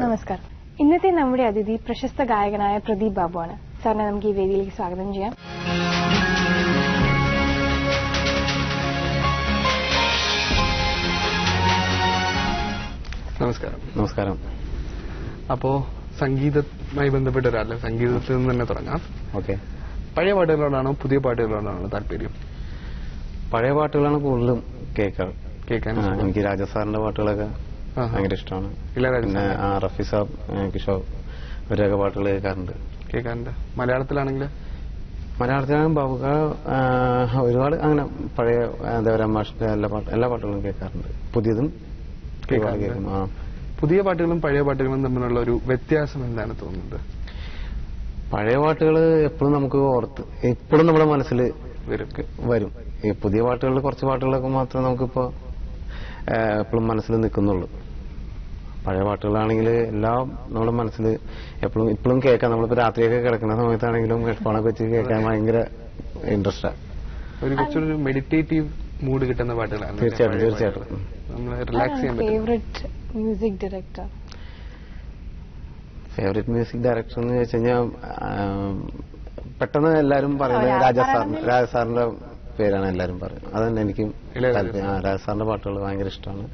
നമസ്കാരം. ഇന്നത്തെ നമ്മുടെ അതിഥി പ്രശസ്ത ഗായകനായ പ്രദീപ് ബാബുവാണ്. സാറിനെ നമുക്ക് ഈ വേദിയിലേക്ക് സ്വാഗതം ചെയ്യാം. നമസ്കാരം. നമസ്കാരം. അപ്പോ സംഗീതവുമായി ബന്ധപ്പെട്ട ഒരാളെ സംഗീതത്തിൽ നിന്ന് തന്നെ തുടങ്ങാം. ഓക്കെ. പഴയ പാട്ടുകളോടാണോ പുതിയ പാട്ടുകളോടാണോ താല്പര്യം? പഴയ പാട്ടുകളാണ് കൂടുതലും കേൾക്കാൻ. എനിക്ക് രാജസാറിന്റെ പാട്ടുകളൊക്കെ ഭയങ്കര ഇഷ്ടമാണ്. പിന്നെ റഫി സാബ്, കിഷോർ ഇവരൊക്കെ പാട്ടുകൾ കേൾക്കാറുണ്ട്. മലയാളത്തിലാണെങ്കിൽ ബാബുക ഒരുപാട് അങ്ങനെ പഴയ ദേവരാമാഷിന്റെ എല്ലാ പാട്ടുകളും കേൾക്കാറുണ്ട്. പുതിയതും കേൾക്കും. പുതിയ പാട്ടുകളും പഴയ പാട്ടുകളും തമ്മിലുള്ള ഒരു വ്യത്യാസം എന്താണ് തോന്നുന്നത്? പഴയ പാട്ടുകൾ എപ്പോഴും നമുക്ക് എപ്പോഴും നമ്മുടെ മനസ്സിൽ വരും. ഈ പുതിയ പാട്ടുകളിൽ കുറച്ച് പാട്ടുകളൊക്കെ മാത്രമേ നമുക്കിപ്പോ എപ്പോഴും മനസ്സിൽ നിൽക്കുന്നുള്ളൂ. പഴയ പാട്ടുകളാണെങ്കിൽ എല്ലാം നമ്മുടെ മനസ്സിൽ ഇപ്പോഴും കേൾക്കാം. നമ്മളിപ്പോ രാത്രിയൊക്കെ കിടക്കുന്ന സമയത്താണെങ്കിലും ഹെഡ്ഫോണൊക്കെ വെച്ച് കേൾക്കാൻ ഭയങ്കര ഇൻട്രസ്റ്റാണ്. കുറച്ചൊരു മെഡിറ്റേറ്റീവ് മൂഡ് കിട്ടുന്ന പാട്ടുകളാണ്. തീർച്ചയായിട്ടും. റിലാക്സ് ചെയ്യാൻ പറ്റും. ഫേവറേറ്റ് മ്യൂസിക് ഡയറക്ടർ എന്ന് വെച്ച് കഴിഞ്ഞാൽ പെട്ടെന്ന് എല്ലാരും പറയുന്നത് രാജസാറിന്റെ പേരാണ് എല്ലാരും പറയുന്നത്. അതന്നെ എനിക്കും രാജസാറിന്റെ പാട്ടുകൾ ഭയങ്കര ഇഷ്ടമാണ്.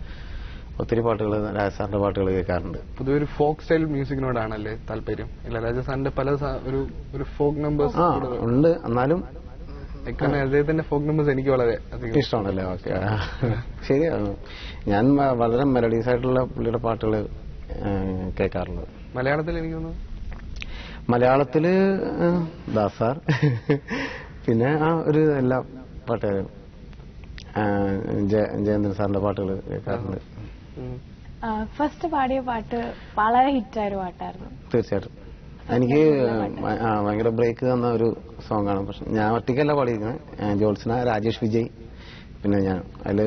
ഒത്തിരി പാട്ടുകൾ രാജസാറിന്റെ പാട്ടുകൾ കേൾക്കാറുണ്ട്. പൊതുവെ ഒരു ഫോക്ക് സ്റ്റൈൽ മ്യൂസിക്കിനോടാണല്ലേ താല്പര്യം? രാജസാറിന്റെ പല ഒരു ഫോക്ക് നമ്പേഴ്സ് ഉണ്ട്. എന്നാലും അദ്ദേഹത്തിന്റെ ഫോക്ക് നമ്പേഴ്സ് എനിക്ക് വളരെ ഇഷ്ടമാണല്ലേ. ഓക്കെ, ശരിയാണ്. ഞാൻ വളരെ മെലഡീസ് ആയിട്ടുള്ള പുള്ളിയുടെ പാട്ടുകൾ കേൾക്കാറുള്ളത്. മലയാളത്തിൽ എനിക്ക് തോന്നുന്നു മലയാളത്തില് ദാസാർ, പിന്നെ ഒരു എല്ലാ പാട്ടുകാരും ജയേന്ദ്രൻ സാറിന്റെ പാട്ടുകൾ കേൾക്കാറുണ്ട്. ഫസ്റ്റ് പാടിയ പാട്ട് വളരെ ഹിറ്റായൊരു പാട്ടായിരുന്നു. തീർച്ചയായിട്ടും എനിക്ക് ഭയങ്കര ബ്രേക്ക് തന്ന ഒരു സോങ് ആണ്. പക്ഷെ ഞാൻ ഒറ്റയ്ക്കല്ല പാടിയിരിക്കുന്നത്. ജോത്സന, രാജേഷ് വിജയ്, പിന്നെ ഞാൻ. അതില്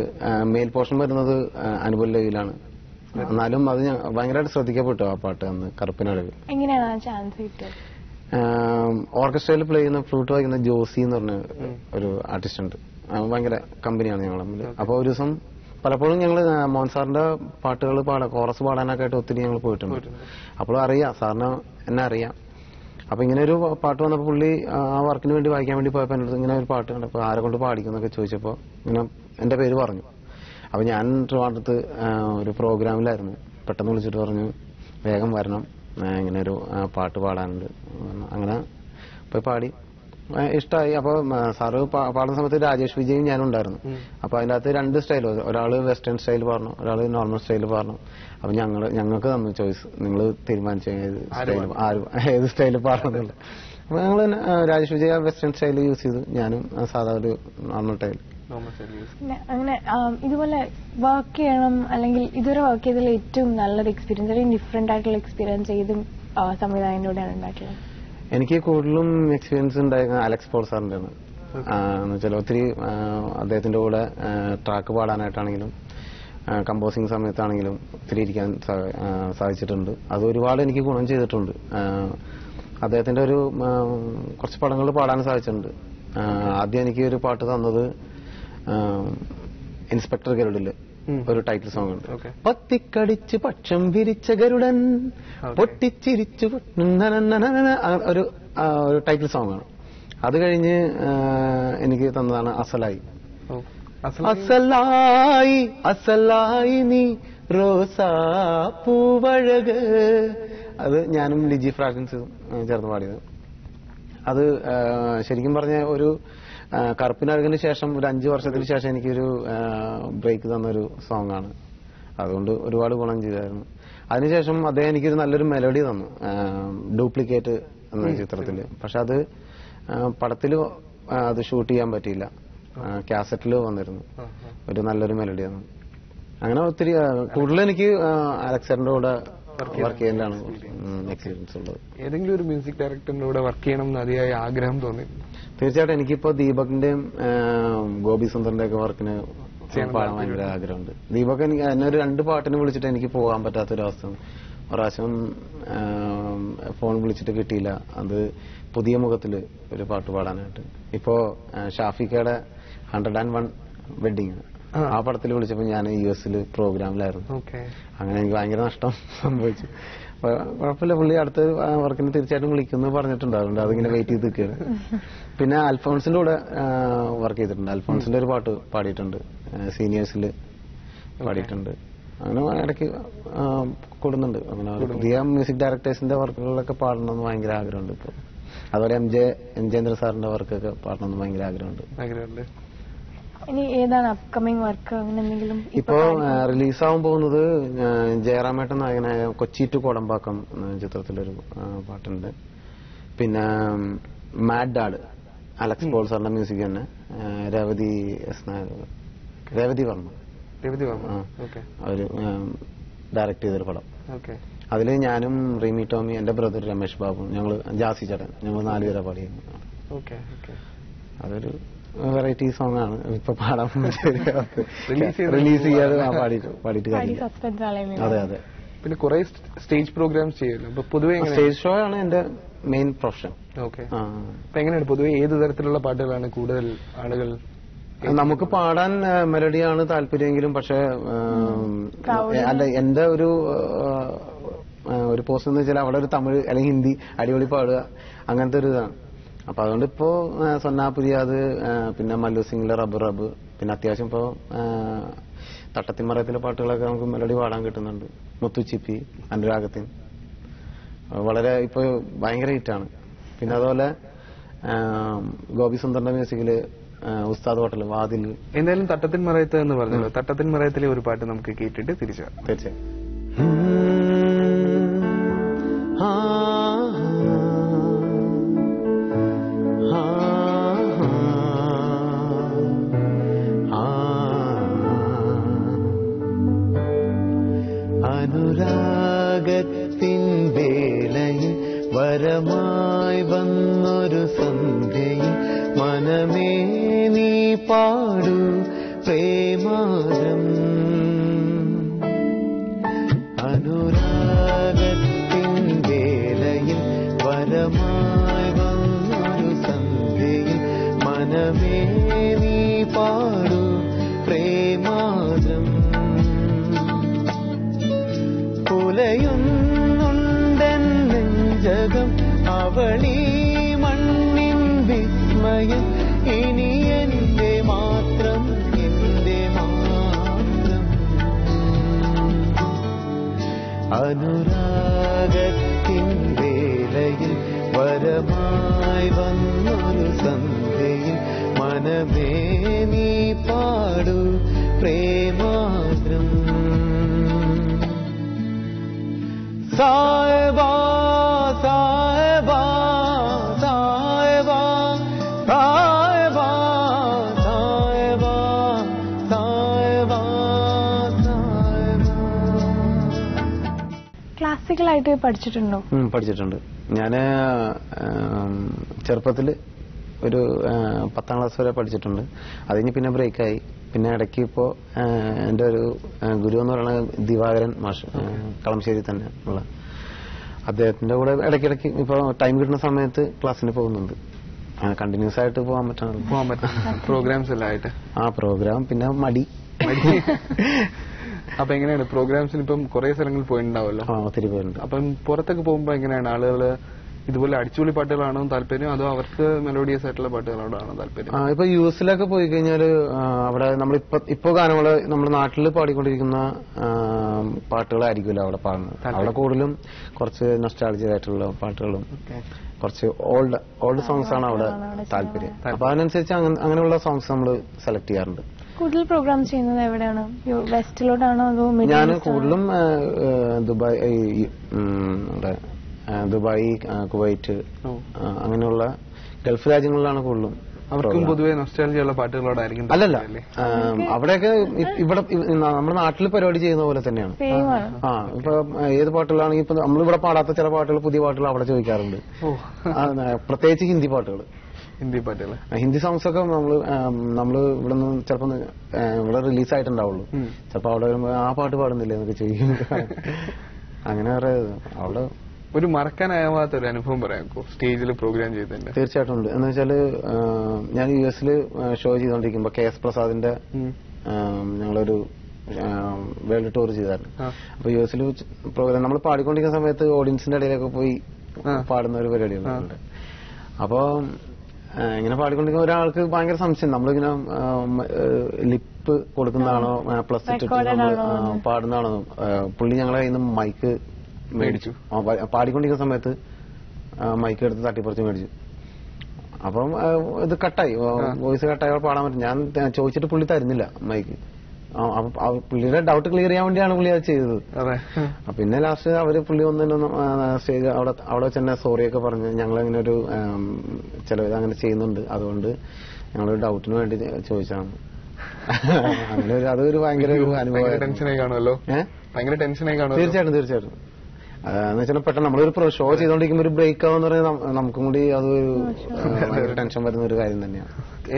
മെയിൽ പോർഷൻ വരുന്നത് അനുപല്ലവിയിലാണ്. എന്നാലും അത് ഞാൻ ഭയങ്കരമായിട്ട് ശ്രദ്ധിക്കപ്പെട്ടു ആ പാട്ട് അന്ന് കറുപ്പിനഴക്. എങ്ങനെയാണ് ആ ചാൻസ് കിട്ടിയത്? ഓർക്കസ്ട്രയിൽ പ്ലേ ചെയ്യുന്ന ഫ്ലൂട്ട് വായിക്കുന്ന ജോസി എന്ന് പറഞ്ഞ ഒരു ആർട്ടിസ്റ്റ് ഉണ്ട്. ഭയങ്കര കമ്പനിയാണ് ഞങ്ങൾ തമ്മിൽ. അപ്പൊ ഒരു ദിവസം പലപ്പോഴും ഞങ്ങൾ മോഹൻ സാറിന്റെ പാട്ടുകൾ കോറസ് പാടാനൊക്കെ ആയിട്ട് ഒത്തിരി ഞങ്ങൾ പോയിട്ടുണ്ട്. അപ്പോഴും അറിയാം, സാറിന് എന്നെ അറിയാം. അപ്പൊ ഇങ്ങനെ ഒരു പാട്ട് വന്നപ്പോൾ പുള്ളി ആ വർക്കിന് വേണ്ടി വായിക്കാൻ വേണ്ടി പോയപ്പോൾ എൻ്റെ അടുത്ത് ഇങ്ങനെ ഒരു പാട്ട് കണ്ടപ്പോൾ ആരെ കൊണ്ട് പാടിക്കുന്നൊക്കെ ചോദിച്ചപ്പോൾ ഇങ്ങനെ എന്റെ പേര് പറഞ്ഞു. അപ്പൊ ഞാൻ ട്രിവാൻഡ്രത്ത് ഒരു പ്രോഗ്രാമിലായിരുന്നു. പെട്ടെന്ന് വിളിച്ചിട്ട് പറഞ്ഞു വേഗം വരണം, ഇങ്ങനെ ഒരു പാട്ട് പാടാനുണ്ട്. അങ്ങനെ പോയി പാടി, ഇഷ്ടമായി. അപ്പൊ സാറ് പാടുന്ന സമയത്ത് രാജേഷ് വിജയും ഞാനും ഉണ്ടായിരുന്നു. അപ്പൊ അതിന്റെ അകത്ത് രണ്ട് സ്റ്റൈൽ, ഒരാള് വെസ്റ്റേൺ സ്റ്റൈൽ പാടണം, ഒരാള് നോർമൽ സ്റ്റൈൽ പാടണം. അപ്പൊ ഞങ്ങൾക്ക് തന്നു ചോയ്സ്, നിങ്ങൾ തീരുമാനിച്ചു ഏത് സ്റ്റൈൽ പാടണമെന്നുള്ളത്. അപ്പൊ ഞങ്ങൾ രാജേഷ് വിജയ വെസ്റ്റേൺ സ്റ്റൈൽ യൂസ് ചെയ്തു, ഞാനും സാധാ ഒരു നോർമൽ സ്റ്റൈൽ. അങ്ങനെ ഇതുപോലെ വർക്ക് ചെയ്യണം, അല്ലെങ്കിൽ ഇതുവരെ വർക്ക് ചെയ്തതിൽ ഏറ്റവും നല്ലൊരു എക്സ്പീരിയൻസ് അല്ലെങ്കിൽ ഡിഫറെന്റ് ആയിട്ടുള്ള എക്സ്പീരിയൻസ് ഏതും സംവിധായകനോടെയാണ് ഉണ്ടായിട്ടുള്ളത്? എനിക്ക് കൂടുതലും എക്സ്പീരിയൻസ് ഉണ്ടായിരുന്ന അലക്സ് പോൾ സാറിന്റെ ആണ്. എന്ന് വെച്ചാൽ ഒത്തിരി അദ്ദേഹത്തിന്റെ കൂടെ ട്രാക്ക് പാടാനായിട്ടാണെങ്കിലും കമ്പോസിംഗ് സമയത്താണെങ്കിലും ഒത്തിരി ഇരിക്കാൻ സാധിച്ചിട്ടുണ്ട്. അത് ഒരുപാട് എനിക്ക് ഗുണം ചെയ്തിട്ടുണ്ട്. അദ്ദേഹത്തിന്റെ ഒരു കുറച്ച് പടങ്ങൾ പാടാൻ സാധിച്ചിട്ടുണ്ട്. ആദ്യം എനിക്ക് ഒരു പാട്ട് തന്നത് ഇൻസ്പെക്ടർ ഗരുഡില് ഒരു ടൈറ്റിൽ സോങ് ഉണ്ട്. പത്തിക്കടിച്ച് പക്ഷം വിരിച്ച ഗരുഡൻ പൊട്ടിച്ചിരിച്ചു ഒരു ടൈറ്റിൽ സോങ് ആണ്. അത് കഴിഞ്ഞ് എനിക്ക് തന്നതാണ് അസലായി. അസലായി അസലായി നീ റോസാ പൂവഴക്. അത് ഞാനും ലിജി ഫ്രാഗ്രൻസും ചേർന്ന് പാടിയത്. അത് ശരിക്കും പറഞ്ഞ ഒരു കറുപ്പിനഴകിന് ശേഷം ഒരു 5 വർഷത്തിന് ശേഷം എനിക്കൊരു ബ്രേക്ക് തന്നൊരു സോങ് ആണ്. അതുകൊണ്ട് ഒരുപാട് ഗുണം ചെയ്തായിരുന്നു. അതിനുശേഷം അദ്ദേഹം എനിക്കൊരു നല്ലൊരു മെലഡി തന്നു, ഡ്യൂപ്ലിക്കേറ്റ് എന്ന ചിത്രത്തില്. പക്ഷെ അത് പടത്തില് അത് ഷൂട്ട് ചെയ്യാൻ പറ്റിയില്ല, കാസറ്റില് വന്നിരുന്നു. ഒരു നല്ലൊരു മെലഡി തന്നു. അങ്ങനെ ഒത്തിരി കൂടുതൽ എനിക്ക് അലക്സാണ്ടറിന്റെ കൂടെ വർക്ക് ചെയ്യാനാണ് എക്സ്പീരിയൻസ് ഉള്ളത്. ഏതെങ്കിലും ഒരു മ്യൂസിക് ഡയറക്ടറിന്റെ കൂടെ വർക്ക് ചെയ്യണം എന്ന് അതിയായ ആഗ്രഹം തോന്നി? തീർച്ചയായിട്ടും എനിക്കിപ്പോ ദീപകിന്റെയും ഗോപി സുന്ദറിന്റെ ഒക്കെ വർക്കിന് പാടാൻ ഭയങ്കര ആഗ്രഹമുണ്ട്. ദീപക് എന്നെ ഒരു 2 പാട്ടിന് വിളിച്ചിട്ട് എനിക്ക് പോകാൻ പറ്റാത്തൊരവസ്ഥ. പ്രാവശ്യം ഫോൺ വിളിച്ചിട്ട് കിട്ടിയില്ല. അത് പുതിയ മുഖത്തില് ഒരു പാട്ട് പാടാനായിട്ട്. ഇപ്പോ ഷാഫിക്കയുടെ 101 വെഡിങ് ആ പടത്തിൽ വിളിച്ചപ്പോൾ ഞാൻ US പ്രോഗ്രാമിലായിരുന്നു. അങ്ങനെ എനിക്ക് ഭയങ്കര നഷ്ടം സംഭവിച്ചു. കുഴപ്പമില്ല, പുള്ളി അടുത്ത വർക്കിന് തീർച്ചയായിട്ടും വിളിക്കുന്നു പറഞ്ഞിട്ടുണ്ടാവുന്നുണ്ട്. അതിങ്ങനെ വെയിറ്റ് ചെയ്ത് നിൽക്കുകയാണ്. പിന്നെ അൽഫോൺസിന്റെ കൂടെ വർക്ക് ചെയ്തിട്ടുണ്ട്. അൽഫോൺസിന്റെ ഒരു പാട്ട് പാടിയിട്ടുണ്ട്, സീനിയേഴ്സിൽ പാടിയിട്ടുണ്ട്. അങ്ങനെ ഇടയ്ക്ക് കൂടുന്നുണ്ട്. അങ്ങനെ പുതിയ മ്യൂസിക് ഡയറക്ടേഴ്സിന്റെ വർക്കുകളിലൊക്കെ പാടണമെന്ന് ഭയങ്കര ആഗ്രഹമുണ്ട് ഇപ്പോൾ. അതുപോലെ എം ജയേന്ദ്ര സാറിന്റെ വർക്കൊക്കെ പാടണമെന്ന് ഭയങ്കര ആഗ്രഹമുണ്ട്. ഇനി ഏതാണ് അപ്കമിംഗ് വർക്ക്, അങ്ങനെ എന്തെങ്കിലും? ഇപ്പോ റിലീസാവാൻ പോകുന്നത് ജയറാമേട്ടൻ നായകനായ കൊച്ചി ടു കോടമ്പാക്കം ചിത്രത്തിലൊരു പാട്ടുണ്ട്. പിന്നെ മാഡ് ഡാഡ്, അലക്സ് പോൾ സാറിന്റെ മ്യൂസിക് തന്നെ, രേവതി വർമ്മ അവര് ഡയറക്ട് ചെയ്തൊരു പടം. അതിൽ ഞാനും റീമി ടോമി, എന്റെ ബ്രദർ രമേഷ് ബാബു, ഞങ്ങള് ജാസി ചടൻ, ഞങ്ങൾ 4 പേരെ പാടിയിരുന്നു. അതൊരു വെറൈറ്റി സോങ് ആണ്. ഇപ്പൊ പാടാൻ റിലീസ് ചെയ്യാതെ പാടിയിട്ട് കാര്യം. അതെ. പിന്നെ കുറെ സ്റ്റേജ് പ്രോഗ്രാംസ് ചെയ്യുമല്ലോ. പൊതുവെ സ്റ്റേജ് ഷോ ആണ് എന്റെ മെയിൻ പ്രൊഫഷൻ. എങ്ങനെയാണ് പൊതുവെ ഏത് തരത്തിലുള്ള പാട്ടുകളാണ് കൂടുതൽ ആളുകൾ? നമുക്ക് പാടാൻ മെലഡിയാണ് താല്പര്യമെങ്കിലും, പക്ഷെ അല്ല, എന്റെ ഒരു പോസ്റ്റ് എന്ന് വെച്ചാൽ അവിടെ ഒരു തമിഴ് അല്ലെങ്കിൽ ഹിന്ദി അടിപൊളി പാടുക, അങ്ങനത്തെ ഒരു ഇതാണ്. അപ്പൊ അതുകൊണ്ട് ഇപ്പോ സൊന്നാപുരിയാത്, പിന്നെ മല്ലു സിംഗിലെ റബ്ബ്, പിന്നെ അത്യാവശ്യം ഇപ്പോ തട്ടത്തിമറയത്തിലെ പാട്ടുകളൊക്കെ നമുക്ക് മെലഡി പാടാൻ കിട്ടുന്നുണ്ട്. മുത്തുച്ചിപ്പി, അനുരാഗത്തിൻ വളരെ ഇപ്പൊ ഭയങ്കര ഹിറ്റാണ്. പിന്നെ അതുപോലെ ഗോപി സുന്ദറിന്റെ മ്യൂസിക്കില് ഉസ്താദ് ഹോട്ടൽ, വാതിൽ. എന്തായാലും തട്ടത്തിൻ മറയത്ത് എന്ന് പറഞ്ഞല്ലോ, തട്ടത്തിൻ മറയത്തിലെ ഒരു പാട്ട് നമുക്ക് കേട്ടിട്ട് തിരിച്ചു വരാം. തീർച്ചയായും. അനുരാഗത്തിൻ വേളയിൽ വരമായി വന്നൊരു സന്ധ്യയിൽ മനമേ നീ പാടൂ പ്രേമാരം. അനുരാഗത്തിൻ വേളയിൽ വരമായി വന്നൊരു സന്ധ്യയിൽ മനമേ നീ പാടൂ പ്രേമാരം. പുലയുന്നുണ്ടെൻ നെഞ്ചകം അവളീ മണ്ണിൻ വിസ്മയം, ഇനി എന്റെ മാത്രം, എന്റെ മാത്രം. അനുരാഗത്തിൻ വേളയിൽ വരമായി വന്നൊരു സന്ധ്യയിൽ മനമേ നീ പാടൂ പ്രേമാദ്രം. സായബാ സായബാ സായബാ സായബാ സായബാ സായബാ സായബാ. ക്ലാസിക്കലായിട്ട് പഠിച്ചിട്ടുണ്ടോ? പഠിച്ചിട്ടുണ്ട്. ഞാന് ചെറുപ്പത്തില് ഒരു 10ാം ക്ലാസ് വരെ പഠിച്ചിട്ടുണ്ട്. അതിന് പിന്നെ ബ്രേക്കായി. പിന്നെ ഇടയ്ക്ക് ഇപ്പോ എന്റെ ഒരു ഗുരു എന്ന് പറയുന്നത് ദിവാകരൻ മാഷ്, കളമശ്ശേരി തന്നെ ഉള്ള അദ്ദേഹത്തിന്റെ കൂടെ ഇടയ്ക്കിടയ്ക്ക് ഇപ്പൊ ടൈം കിട്ടുന്ന സമയത്ത് ക്ലാസ്സിന് പോകുന്നുണ്ട്. കണ്ടിന്യൂസ് ആയിട്ട് പോകാൻ പറ്റും പ്രോഗ്രാംസ് എല്ലാം ആയിട്ട്. പ്രോഗ്രാം പിന്നെ മടി. അപ്പൊ എങ്ങനെയാണ് പ്രോഗ്രാംസിന് ഇപ്പം കുറെ സ്ഥലങ്ങളിൽ പോയിട്ടുണ്ടാവല്ലോ? ഒത്തിരി പോയിട്ടുണ്ട്. അപ്പം പുറത്തൊക്കെ പോകുമ്പോ എങ്ങനെയാണ് ആളുകള് ഇതുപോലെ അടിച്ചുപൊളി പാട്ടുകളാണോ താല്പര്യം, അതോ അവർക്ക് മെലോഡിയസ് ആയിട്ടുള്ള പാട്ടുകളോടാണോ താല്പര്യം? ഇപ്പൊ US പോയി കഴിഞ്ഞാല് അവിടെ നമ്മൾ ഇപ്പൊ ഗാനങ്ങള് നമ്മുടെ നാട്ടിൽ പാടിക്കൊണ്ടിരിക്കുന്ന പാട്ടുകളായിരിക്കുമല്ലോ അവിടെ പാടുന്നത്. അവിടെ കൂടുതലും കുറച്ച് നൊസ്റ്റാൾജിക് ആയിട്ടുള്ള പാട്ടുകളും കുറച്ച് ഓൾഡ് സോങ്സ് ആണ് അവിടെ താല്പര്യം. അപ്പൊ അതിനനുസരിച്ച് അങ്ങനെയുള്ള സോങ്സ് നമ്മൾ സെലക്ട് ചെയ്യാറുണ്ട്. കൂടുതൽ പ്രോഗ്രാം ചെയ്യുന്നത് എവിടെയാണ്? വെസ്റ്റിലോട്ടാണോ അതോ? ഞാൻ കൂടുതലും ദുബായ്, കുവൈറ്റ്, അങ്ങനെയുള്ള ഗൾഫ് രാജ്യങ്ങളിലാണ് കൂടുതലും. അവർക്കും പൊതുവെ നൊസ്റ്റാൾജിയുള്ള പാട്ടുകളോടായിരിക്കും. അല്ലല്ല, അവിടെയൊക്കെ ഇവിടെ നമ്മുടെ നാട്ടിൽ പരിപാടി ചെയ്യുന്ന പോലെ തന്നെയാണ്. ഇപ്പൊ ഏത് പാട്ടുകളാണെങ്കിൽ ഇപ്പൊ നമ്മളിവിടെ പാടാത്ത ചില പാട്ടുകൾ, പുതിയ പാട്ടുകൾ അവിടെ ചോദിക്കാറുണ്ട്. പ്രത്യേകിച്ച് ഹിന്ദി പാട്ടുകൾ. ഹിന്ദി സോങ്സ് ഒക്കെ നമ്മള് ഇവിടെ നിന്ന് ചിലപ്പോ ഇവിടെ റിലീസായിട്ടുണ്ടാവുള്ളൂ. ചിലപ്പോ അവിടെ വരുമ്പോ ആ പാട്ട് പാടുന്നില്ലേ എന്നൊക്കെ ചോദിക്കും. അങ്ങനെ അവിടെ ഒരു മറക്കാനാവാത്ത ഒരു അനുഭവം പറയാമോ സ്റ്റേജിൽ പ്രോഗ്രാം ചെയ്തതിന്റെ? തീർച്ചയായിട്ടും ഉണ്ട്. എന്ന് വെച്ചാല് ഞാൻ US ഷോ ചെയ്തോണ്ടിരിക്കുമ്പോ KS പ്രസാദിന്റെ ഞങ്ങളൊരു വേൾഡ് ടൂർ ചെയ്തായിരുന്നു. അപ്പൊ US പ്രോഗ്രാം നമ്മൾ പാടിക്കൊണ്ടിരിക്കുന്ന സമയത്ത് ഓഡിയൻസിന്റെ ഇടയിലൊക്കെ പോയി പാടുന്ന ഒരു പരിപാടികളുണ്ട്. അപ്പൊ ഇങ്ങനെ പാടിക്കൊണ്ടിരിക്കുന്ന ഒരാൾക്ക് ഭയങ്കര സംശയം, നമ്മളിങ്ങനെ ലിപ്പ് കൊടുക്കുന്നതാണോ പ്ലസ് ഇട്ടിട്ട് നമ്മൾ പാടുന്നതാണോ. പുള്ളി ഞങ്ങളെ കയ്യിൽ നിന്ന് മൈക്ക് മേടിച്ചു. പാടിക്കൊണ്ടിരിക്കുന്ന സമയത്ത് മൈക്ക് എടുത്ത് തട്ടിപ്പറിച്ച് മേടിച്ചു. അപ്പം ഇത് കട്ടായി, വോയിസ് കട്ടായി പാടാൻ പറ്റും. ഞാൻ ചോദിച്ചിട്ട് പുള്ളി തരുന്നില്ല മൈക്ക്. പുള്ളിയുടെ ഡൗട്ട് ക്ലിയർ ചെയ്യാൻ വേണ്ടിയാണ് പുള്ളി അത് ചെയ്തത്. പിന്നെ ലാസ്റ്റ് പുള്ളി വന്നിട്ട് സ്റ്റേജ് അവിടെ വെച്ച് തന്നെ സോറിയൊക്കെ പറഞ്ഞ് ഞങ്ങളിങ്ങനെ ഒരു ചിലവ് അങ്ങനെ ചെയ്യുന്നുണ്ട്, അതുകൊണ്ട് ഞങ്ങളൊരു ഡൗട്ടിന് വേണ്ടി ചോദിച്ചാണ്. അങ്ങനെ അതൊരു ഭയങ്കര അനുഭവം. ടെൻഷനായി കാണുമല്ലോ. ഭയങ്കര ടെൻഷനായി കാണും. തീർച്ചയായിട്ടും. എന്ന് വെച്ചാൽ പെട്ടെന്ന് നമ്മളൊരു ഷോ ചെയ്തോണ്ടിരിക്കുമ്പോൾ ഒരു ബ്രേക്ക് ആവുന്ന പറഞ്ഞാൽ നമുക്കും കൂടി അതൊരു ടെൻഷൻ വരുന്ന ഒരു കാര്യം തന്നെയാണ്.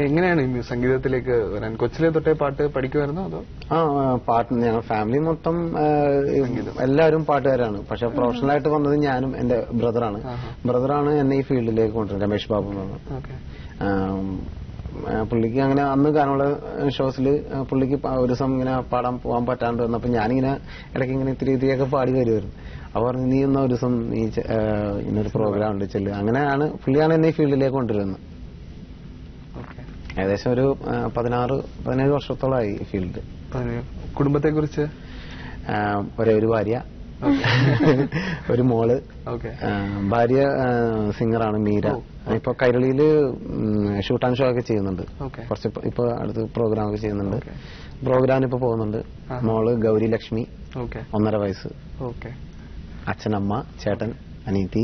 എങ്ങനെയാണ് ഈ സംഗീതത്തിലേക്ക് വരാൻ? കൊച്ചിലെ തൊട്ടേ പാട്ട് പഠിക്കുമായിരുന്നോ അതോ? പാട്ട് ഞങ്ങൾ ഫാമിലി മൊത്തം എല്ലാവരും പാട്ടുകാരാണ്. പക്ഷെ പ്രൊഫഷണൽ ആയിട്ട് വന്നത് ഞാനും എന്റെ ബ്രദറാണ് എന്നെ ഈ ഫീൽഡിലേക്ക് കൊണ്ടുവരുന്നത്, രമേഷ് ബാബു എന്ന് പറഞ്ഞു. പുള്ളിക്ക് അങ്ങനെ അന്ന് ഗാനമുള്ള ഷോസിൽ പുള്ളിക്ക് ഒരു ദിവസം ഇങ്ങനെ പാടാൻ പോകാൻ പറ്റാണ്ട് വന്നപ്പോ ഞാനിങ്ങനെ ഇടയ്ക്ക് ഇങ്ങനെ ഇത്തിരിയൊക്കെ പാടി വരുമായിരുന്നു. അപ്പൊ പറഞ്ഞു നീ എന്നാ ഒരു ദിവസം നീ ഇന്നൊരു പ്രോഗ്രാം ഉണ്ട് ചെല്ല്. അങ്ങനെയാണ് പുള്ളിയാണ് എന്നെ ഈ ഫീൽഡിലേക്ക് കൊണ്ടുവരുന്നത്. ഏകദേശം ഒരു 16-17 വർഷത്തോളമായി ഈ ഫീൽഡ്. കുടുംബത്തെ കുറിച്ച്? ഒരു ഭാര്യ, ഒരു മോള്. ഭാര്യ സിംഗറാണ് മീര. ഇപ്പൊ കൈരളിയില് ഷൂട്ട് ആൻഡ് ഷോ ഒക്കെ ചെയ്യുന്നുണ്ട്. കുറച്ച് ഇപ്പൊ അടുത്ത് പ്രോഗ്രാം ഒക്കെ ചെയ്യുന്നുണ്ട്. പ്രോഗ്രാമിന് ഇപ്പൊ പോകുന്നുണ്ട്. മോള് ഗൗരി ലക്ഷ്മി, 1.5 വയസ്സ്. അച്ഛനമ്മ, ചേട്ടൻ, അനീതി.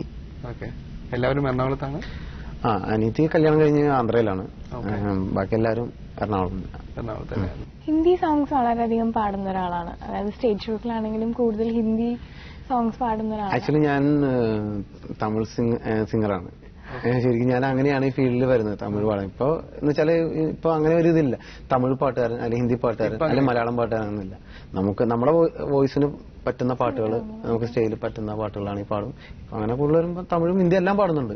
എല്ലാവരും എറണാകുളത്താണ്? അനീതി കല്യാണം കഴിഞ്ഞ് ആന്ധ്രയിലാണ്. ബാക്കി എല്ലാവരും എറണാകുളം. ഹിന്ദി സോങ്സ് വളരെയധികം പാടുന്ന ഒരാളാണ്. അതായത് സ്റ്റേജ് ഷോസിലാണെങ്കിലും കൂടുതൽ ഹിന്ദി സോങ്സ് പാടുന്ന ഒരാളാണ്. ആക്ച്വലി ഞാൻ തമിഴ് സിംഗറാണ്. ശരിക്കും ഞാൻ അങ്ങനെയാണ് ഈ ഫീൽഡിൽ വരുന്നത്, തമിഴ് പാടാൻ. ഇപ്പൊ എന്ന് വെച്ചാല് ഇപ്പൊ അങ്ങനെ ഒരു ഇതില്ല, തമിഴ് പാട്ടുകാരൻ അല്ലെങ്കിൽ ഹിന്ദി പാട്ടുകാരൻ അല്ലെങ്കിൽ മലയാളം പാട്ടുകാരൻ എന്നില്ല. നമുക്ക് നമ്മുടെ വോയിസിന് പറ്റുന്ന പാട്ടുകൾ, നമുക്ക് സ്റ്റേജിൽ പറ്റുന്ന പാട്ടുകളാണ് ഈ പാടും. അങ്ങനെ കൂടുതൽ വരുമ്പോൾ തമിഴും ഹിന്ദി എല്ലാം പാടുന്നുണ്ട്.